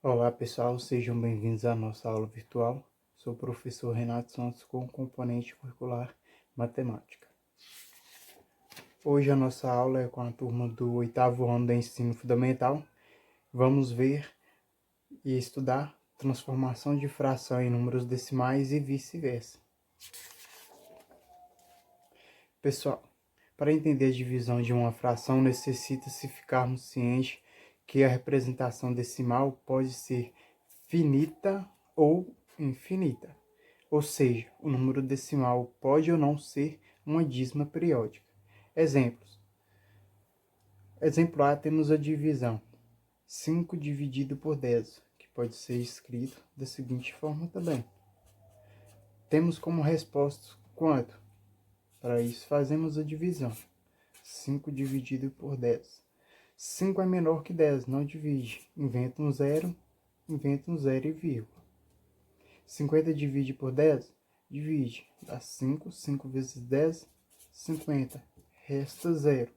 Olá pessoal, sejam bem-vindos à nossa aula virtual. Sou o professor Renato Santos com componente curricular Matemática. Hoje a nossa aula é com a turma do 8º ano do ensino fundamental. Vamos ver e estudar transformação de fração em números decimais e vice-versa. Pessoal, para entender a divisão de uma fração necessita-se ficarmos cientes que a representação decimal pode ser finita ou infinita. Ou seja, o número decimal pode ou não ser uma dízima periódica. Exemplos. Exemplo A, temos a divisão 5 dividido por 10, que pode ser escrito da seguinte forma também. Temos como resposta quanto? Para isso fazemos a divisão. 5 dividido por 10. 5 é menor que 10, não divide. Inventa um zero e vírgula. 50 divide por 10? Divide. Dá 5. 5 vezes 10, 50. Resta 0.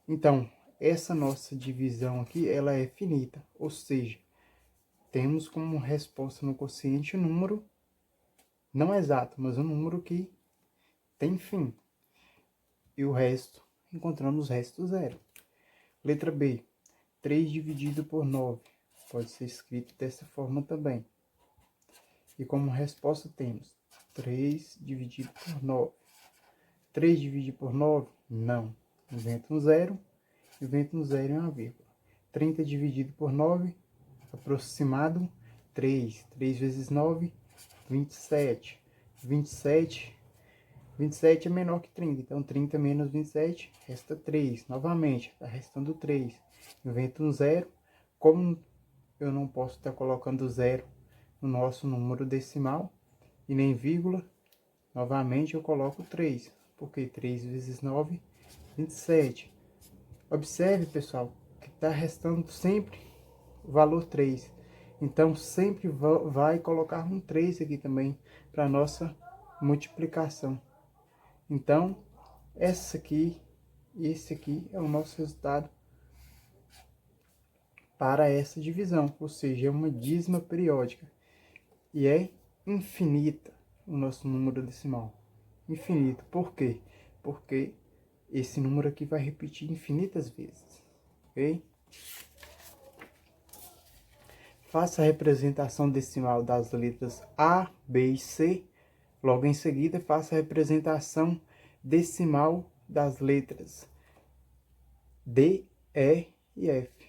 Então, essa nossa divisão aqui, ela é finita. Ou seja, temos como resposta no quociente um número, não exato, mas um número que tem fim. E o resto, encontramos o resto 0. Letra B. 3 dividido por 9. Pode ser escrito dessa forma também. E como resposta temos 3 dividido por 9. 3 dividido por 9? Não. Inventa um zero e uma vírgula. 30 dividido por 9, aproximado, 3. 3 vezes 9, 27. 27 é menor que 30, então 30 menos 27, resta 3. Novamente, está restando 3. Inventa um zero. Como eu não posso estar colocando zero no nosso número decimal e nem vírgula, novamente eu coloco 3, porque 3 vezes 9, 27. Observe, pessoal, que está restando sempre o valor 3. Então, sempre vai colocar um 3 aqui também para a nossa multiplicação. Então, esse aqui é o nosso resultado para essa divisão, ou seja, é uma dízima periódica. E é infinita o nosso número decimal. Infinito. Por quê? Porque esse número aqui vai repetir infinitas vezes. Ok? Faça a representação decimal das letras A, B e C. Logo em seguida, faça a representação decimal das letras D, E e F.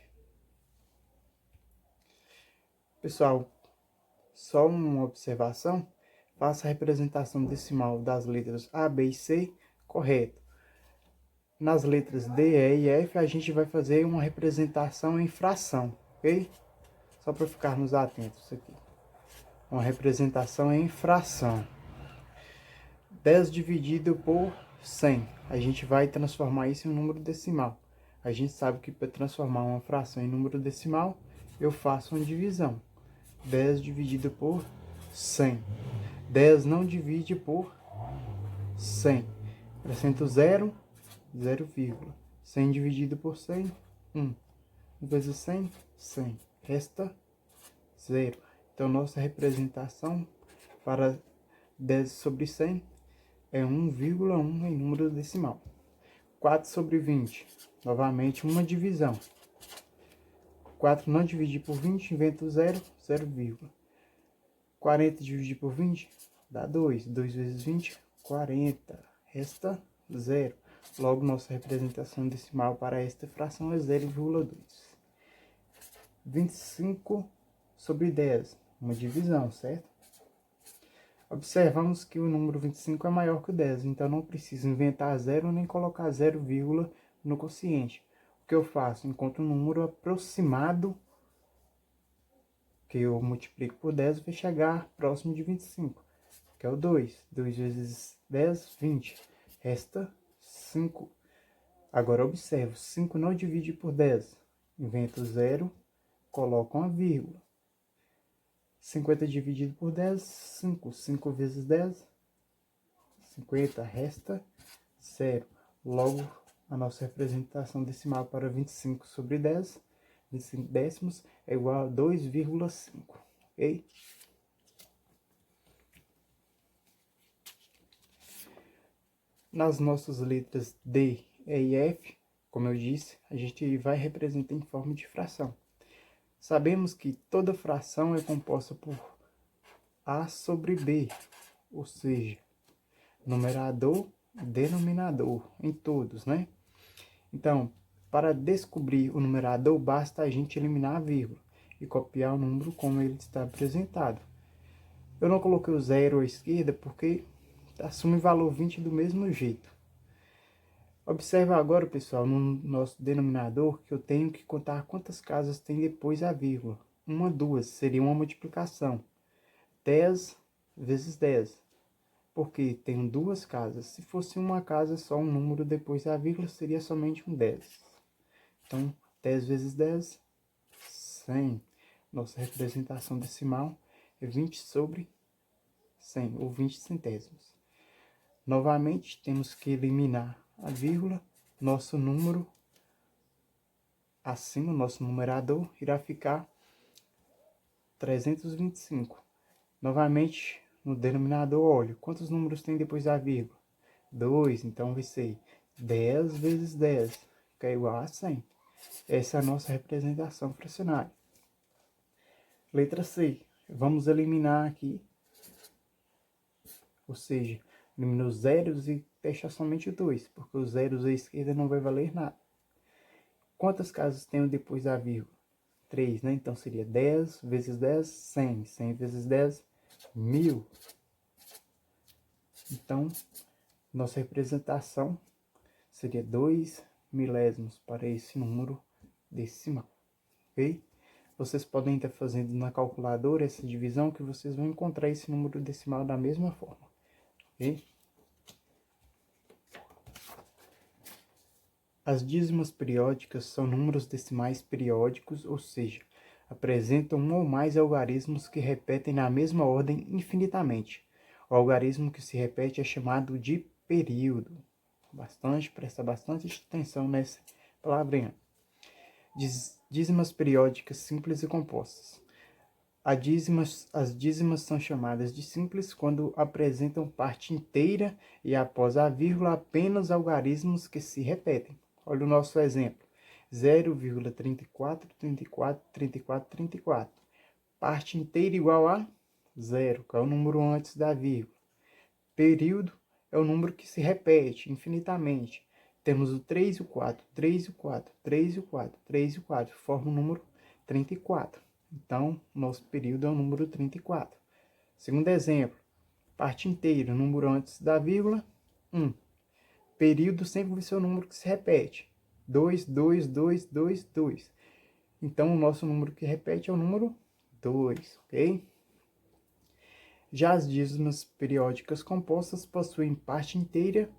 Pessoal, só uma observação. Faça a representação decimal das letras A, B e C, correto. Nas letras D, E e F, a gente vai fazer uma representação em fração, ok? Só para ficarmos atentos aqui. Uma representação em fração. 10 dividido por 100. A gente vai transformar isso em um número decimal. A gente sabe que para transformar uma fração em número decimal, eu faço uma divisão. 10 dividido por 100. 10 não divide por 100. Acrescento 0, 0, 100 dividido por 100, 1. 1 vezes 100, 100. Resta 0. Então, nossa representação para 10 sobre 100 é 1,1 em número decimal. 4 sobre 20. Novamente, uma divisão. 4 não dividir por 20, invento 0, 0, 40 dividir por 20 dá 2. 2 vezes 20, 40. Resta 0. Logo, nossa representação decimal para esta fração é 0,2. 25 sobre 10. Uma divisão, certo? Observamos que o número 25 é maior que o 10, então não preciso inventar zero nem colocar 0, no quociente. O que eu faço? Encontro um número aproximado que eu multiplico por 10 vai chegar próximo de 25, que é o 2. 2 vezes 10, 20. Resta 5. Agora observo, 5 não divide por 10. Invento 0, coloco uma vírgula. 50 dividido por 10, 5. 5 vezes 10, 50. Resta 0. Logo, a nossa representação decimal para 25 sobre 10 25 décimos é igual a 2,5, ok? Nas nossas letras D, E e F, como eu disse, a gente vai representar em forma de fração. Sabemos que toda fração é composta por A sobre B, ou seja, numerador e denominador em todos, né? Então, para descobrir o numerador, basta a gente eliminar a vírgula e copiar o número como ele está apresentado. Eu não coloquei o zero à esquerda porque assume valor 20 do mesmo jeito. Observa agora, pessoal, no nosso denominador que eu tenho que contar quantas casas tem depois a vírgula. Uma, duas, seria uma multiplicação. 10 vezes 10, porque tenho duas casas. Se fosse uma casa, só um número depois da vírgula, seria somente um 10. Então, 10 vezes 10, 100. Nossa representação decimal é 20 sobre 100, ou 20 centésimos. Novamente, temos que eliminar a vírgula. Nosso número acima, nosso numerador, irá ficar 325. Novamente, no denominador, olha, quantos números tem depois da vírgula? 2, então vai ser 10 vezes 10, que é igual a 100. Essa é a nossa representação fracionária. Letra C, vamos eliminar aqui, ou seja, elimina os zeros e deixa somente o 2, porque os zeros à esquerda não vai valer nada. Quantas casas tenho depois da vírgula? 3, né? Então seria 10 vezes 10, 100. 100 vezes 10, 1000. Então, nossa representação seria 2 milésimos para esse número decimal, ok? Vocês podem estar fazendo na calculadora essa divisão que vocês vão encontrar esse número decimal da mesma forma, ok? As dízimas periódicas são números decimais periódicos, ou seja, apresentam um ou mais algarismos que repetem na mesma ordem infinitamente. O algarismo que se repete é chamado de período. Presta bastante atenção nessa palavrinha. Dízimas periódicas simples e compostas. As dízimas são chamadas de simples quando apresentam parte inteira e após a vírgula apenas algarismos que se repetem. Olha o nosso exemplo. 0,34, 34, 34, 34. Parte inteira igual a 0, que é o número antes da vírgula. Período é o número que se repete infinitamente. Temos o 3 e o 4, 3 e o 4, 3 e o 4, 3 e o 4, forma o número 34. Então, nosso período é o número 34. Segundo exemplo, parte inteira, número antes da vírgula, 1. Período sempre vai ser o número que se repete. 2, 2, 2, 2, 2. Então, o nosso número que repete é o número 2, ok? Já as dízimas periódicas compostas possuem parte inteira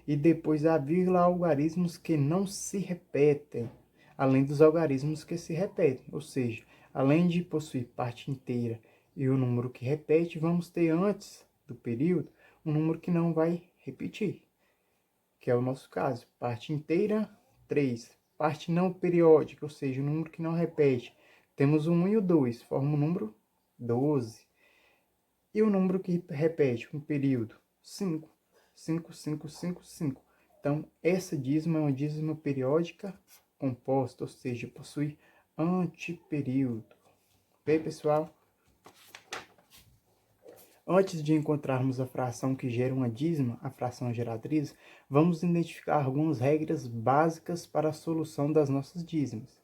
e depois da vírgula algarismos que não se repetem, além dos algarismos que se repetem. Ou seja, além de possuir parte inteira e o número que repete, vamos ter antes do período um número que não vai repetir, que é o nosso caso. Parte inteira, 3. Parte não periódica, ou seja, o número que não repete. Temos o 1 e o 2, forma o número 12. E o número que repete um período? 5. 5, 5, 5, 5. Então, essa dízima é uma dízima periódica composta, ou seja, possui antiperíodo. Ok, pessoal? Antes de encontrarmos a fração que gera uma dízima, a fração geratriz, vamos identificar algumas regras básicas para a solução das nossas dízimas.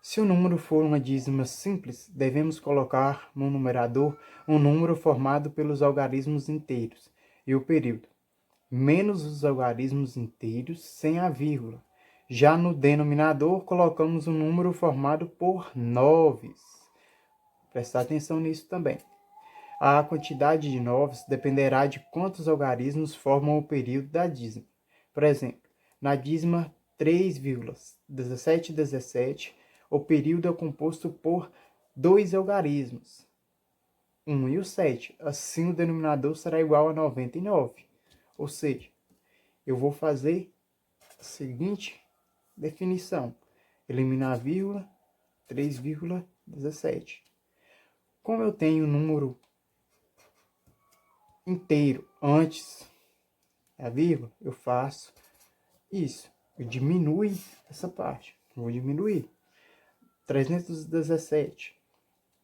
Se o número for uma dízima simples, devemos colocar no numerador um número formado pelos algarismos inteiros e o período, menos os algarismos inteiros sem a vírgula. Já no denominador, colocamos um número formado por noves. Prestar atenção nisso também. A quantidade de noves dependerá de quantos algarismos formam o período da dízima. Por exemplo, na dízima 3,1717, o período é composto por 2 algarismos, 1 e o 7. Assim, o denominador será igual a 99. Ou seja, eu vou fazer a seguinte definição. Eliminar a vírgula, 3,17. Como eu tenho um número inteiro antes da vírgula, eu faço isso. Eu diminuo essa parte. Vou diminuir. 317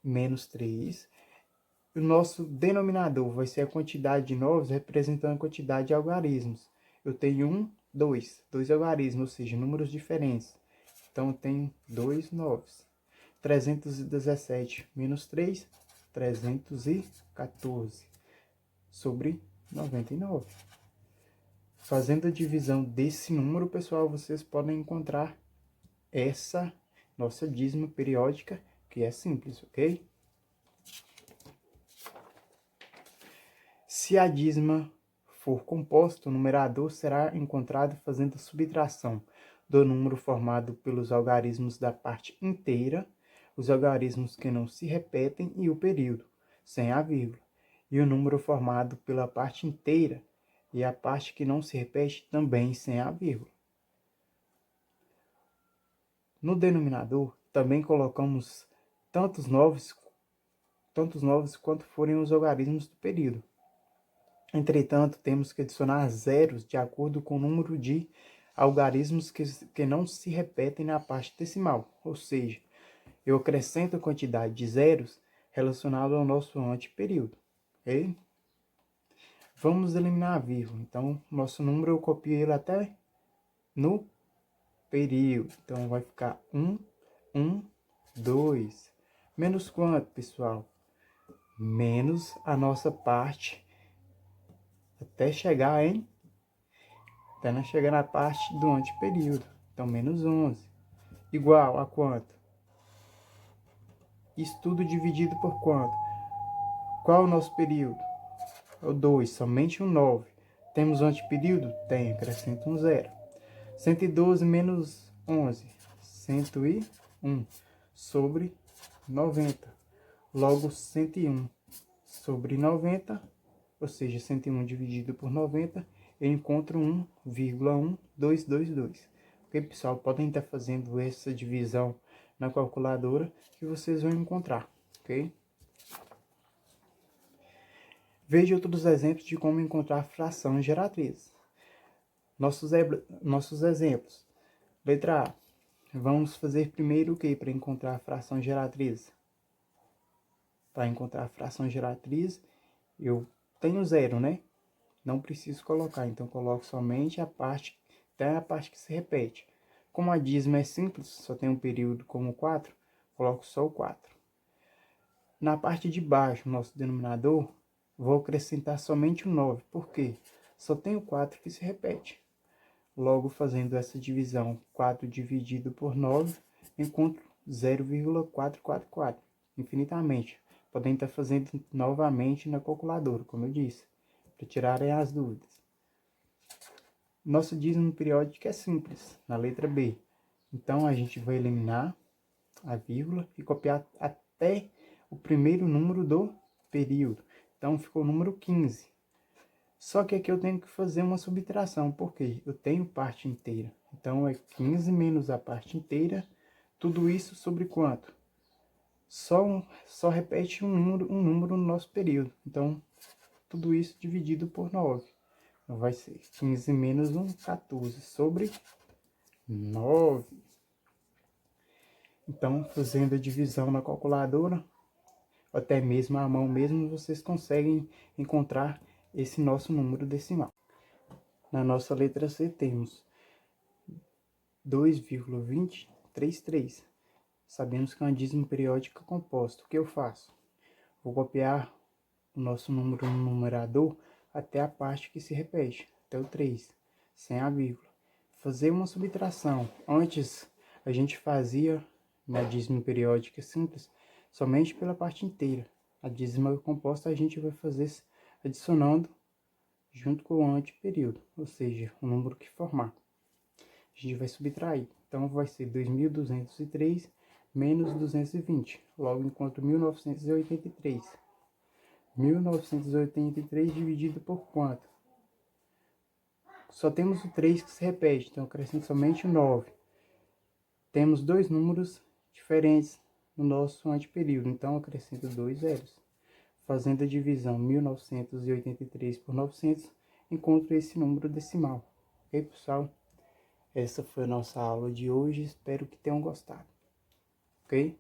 menos 3. O nosso denominador vai ser a quantidade de novos representando a quantidade de algarismos. Eu tenho 2 algarismos, ou seja, números diferentes. Então, eu tenho 2 novos. 317 menos 3, 314 sobre 99. Fazendo a divisão desse número, pessoal, vocês podem encontrar essa nossa dízima periódica, que é simples, ok? Se a dízima for composta, o numerador será encontrado fazendo a subtração do número formado pelos algarismos da parte inteira, os algarismos que não se repetem e o período, sem a vírgula, e o número formado pela parte inteira e a parte que não se repete também sem a vírgula. No denominador, também colocamos tantos novos quanto forem os algarismos do período. Entretanto, temos que adicionar zeros de acordo com o número de algarismos que não se repetem na parte decimal, ou seja, eu acrescento a quantidade de zeros relacionada ao nosso anteperíodo, ok? Vamos eliminar a vírgula. Então, nosso número eu copio ele até no período. Então, vai ficar 1, 2. Menos quanto, pessoal? Menos a nossa parte até chegar na parte do anteperíodo. Então, menos 11. Igual a quanto? Isso tudo dividido por quanto? Qual é o nosso período? É o 2, somente um 9. Temos o anteperíodo? Tem, acrescenta um 0. 112 menos 11, 101 sobre 90. Logo, 101 sobre 90, ou seja, 101 dividido por 90, eu encontro 1,1222. Ok, pessoal? Podem estar fazendo essa divisão na calculadora que vocês vão encontrar, ok? Veja outros exemplos de como encontrar fração geratriz. Nossos exemplos. Letra A. Vamos fazer primeiro o que para encontrar a fração geratriz? Para encontrar a fração geratriz, eu tenho 0, né? Não preciso colocar, então coloco somente até a parte que se repete. Como a dízima é simples, só tem um período como 4, coloco só o 4. Na parte de baixo, nosso denominador, vou acrescentar somente o 9. Por quê? Só tem o 4 que se repete. Logo, fazendo essa divisão, 4 dividido por 9, encontro 0,444, infinitamente. Podem estar fazendo novamente na calculadora, como eu disse, para tirarem as dúvidas. Nosso dízimo periódico é simples, na letra B. Então, a gente vai eliminar a vírgula e copiar até o primeiro número do período. Então, ficou o número 15. Só que aqui eu tenho que fazer uma subtração, porque eu tenho parte inteira. Então, é 15 menos a parte inteira, tudo isso sobre quanto? Só repete um número no nosso período. Então, tudo isso dividido por 9. Então, vai ser 15 menos 1, 14, sobre 9. Então, fazendo a divisão na calculadora, ou até mesmo à mão mesmo, vocês conseguem encontrar esse nosso número decimal. Na nossa letra C temos 2,2033. Sabemos que é uma dízima periódica composta. O que eu faço? Vou copiar o nosso número no numerador até a parte que se repete, até o 3, sem a vírgula. Fazer uma subtração. Antes, a gente fazia na dízima periódica simples somente pela parte inteira. A dízima composta a gente vai fazer adicionando junto com o anteperíodo, ou seja, o número que formar. A gente vai subtrair. Então, vai ser 2.203 menos 220. Logo, encontro 1983. 1983 dividido por quanto? Só temos o 3 que se repete, então acrescento somente o 9. Temos dois números diferentes no nosso anteperíodo. Então, acrescento 2 zeros. Fazendo a divisão 1983 por 900, encontro esse número decimal. Ok, pessoal? Essa foi a nossa aula de hoje. Espero que tenham gostado. Ok?